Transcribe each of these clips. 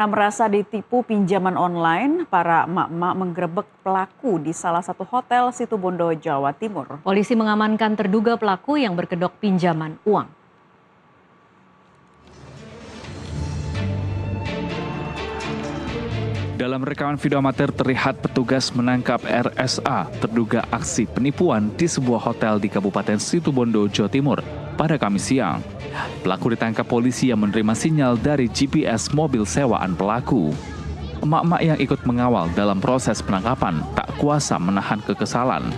Merasa ditipu pinjaman online, para emak-emak menggerebek pelaku di salah satu hotel Situbondo, Jawa Timur. Polisi mengamankan terduga pelaku yang berkedok pinjaman uang. Dalam rekaman video amatir terlihat petugas menangkap RSA terduga aksi penipuan di sebuah hotel di Kabupaten Situbondo, Jawa Timur pada Kamis siang. Pelaku ditangkap polisi yang menerima sinyal dari GPS mobil sewaan pelaku. Emak-emak yang ikut mengawal dalam proses penangkapan tak kuasa menahan kekesalan.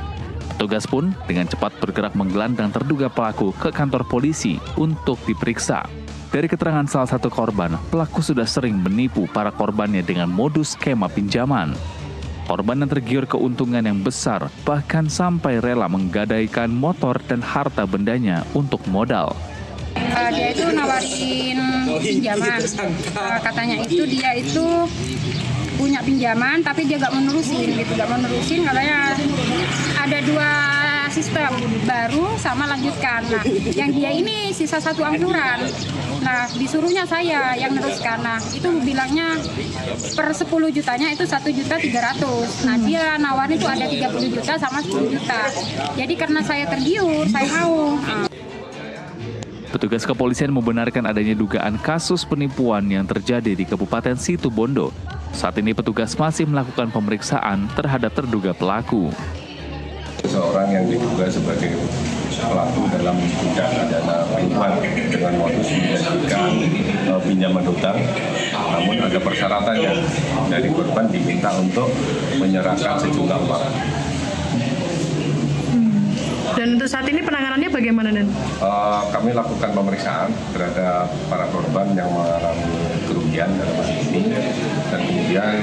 Petugas pun dengan cepat bergerak menggelandang terduga pelaku ke kantor polisi untuk diperiksa. Dari keterangan salah satu korban, pelaku sudah sering menipu para korbannya dengan modus skema pinjaman. Korban yang tergiur keuntungan yang besar, bahkan sampai rela menggadaikan motor dan harta bendanya untuk modal. Dia itu nawarin pinjaman, katanya dia itu punya pinjaman tapi dia gak menerusin katanya ada dua sistem, baru sama lanjutkan. Nah, yang dia ini sisa satu angsuran. Nah, disuruhnya saya yang neruskan. Nah, itu bilangnya per 10 jutanya itu 1.300.000. Nah, dia nawarin itu ada 30 juta sama 10 juta. Jadi karena saya tergiur, saya mau. Petugas kepolisian membenarkan adanya dugaan kasus penipuan yang terjadi di Kabupaten Situbondo. Saat ini petugas masih melakukan pemeriksaan terhadap terduga pelaku. Seorang yang diduga sebagai pelaku dalam tindak pidana penipuan dengan modus menjanjikan pinjaman hutang, namun ada persyaratannya dari korban diminta untuk menyerahkan sejumlah uang. Dan untuk saat ini penanganannya bagaimana, Dan? Kami lakukan pemeriksaan terhadap para korban yang mengalami kerugian dalam hal ini, dan kemudian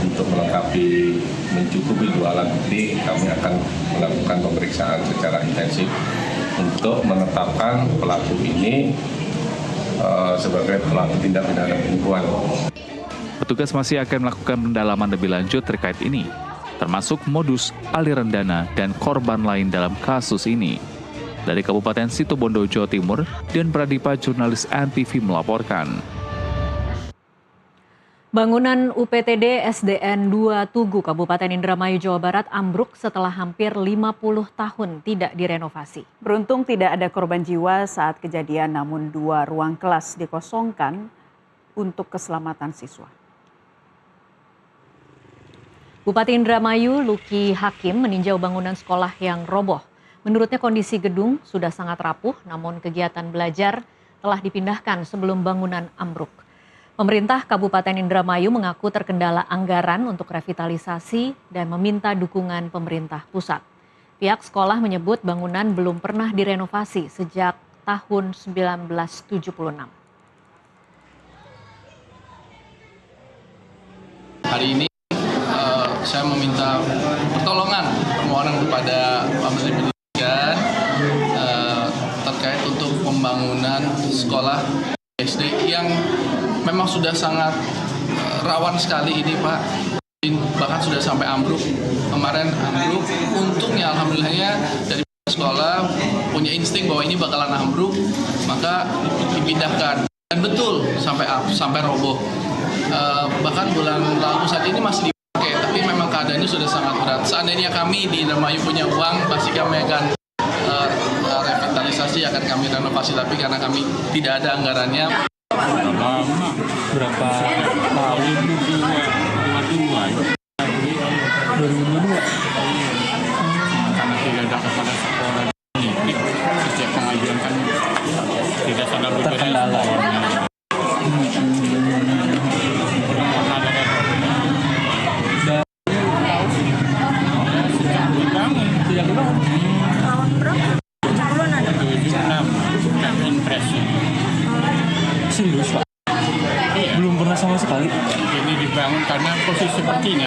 untuk melengkapi mencukupi 2 alat bukti, kami akan melakukan pemeriksaan secara intensif untuk menetapkan pelaku ini sebagai pelaku tindak pidana penipuan. Petugas masih akan melakukan pendalaman lebih lanjut terkait ini, termasuk modus, aliran dana, dan korban lain dalam kasus ini. Dari Kabupaten Situbondo, Jawa Timur, Dian Pradipa, jurnalis ANTV melaporkan. Bangunan UPTD SDN 2 Tugu, Kabupaten Indramayu, Jawa Barat ambruk setelah hampir 50 tahun tidak direnovasi. Beruntung tidak ada korban jiwa saat kejadian, namun 2 ruang kelas dikosongkan untuk keselamatan siswa. Bupati Indramayu Luki Hakim meninjau bangunan sekolah yang roboh. Menurutnya kondisi gedung sudah sangat rapuh, namun kegiatan belajar telah dipindahkan sebelum bangunan ambruk. Pemerintah Kabupaten Indramayu mengaku terkendala anggaran untuk revitalisasi dan meminta dukungan pemerintah pusat. Pihak sekolah menyebut bangunan belum pernah direnovasi sejak tahun 1976. Hari ini saya meminta permohonan kepada Pak Menteri Pendidikan terkait untuk pembangunan sekolah SD yang memang sudah sangat rawan sekali ini, Pak. Bahkan sudah sampai ambruk. Kemarin ambruk, untungnya alhamdulillahnya dari sekolah punya insting bahwa ini bakalan ambruk, maka dipindahkan. Dan betul sampai roboh. Bahkan bulan lalu saat ini masih dipakai, tapi memang keadaannya sudah sangat berat. Seandainya kami di Indramayu punya uang, pasti kami akan revitalisasi, akan kami renovasi, tapi karena kami tidak ada anggarannya. Lama, berapa tahun? 2022. Karena tidak ada kepala sekolah ini, setiap pengajuan kan tidak sadar terkendala. Tahun berapa? Calon ada? 76, impresi. Serius, Pak? Belum pernah sama sekali. Ini dibangun karena posisi seperti ini.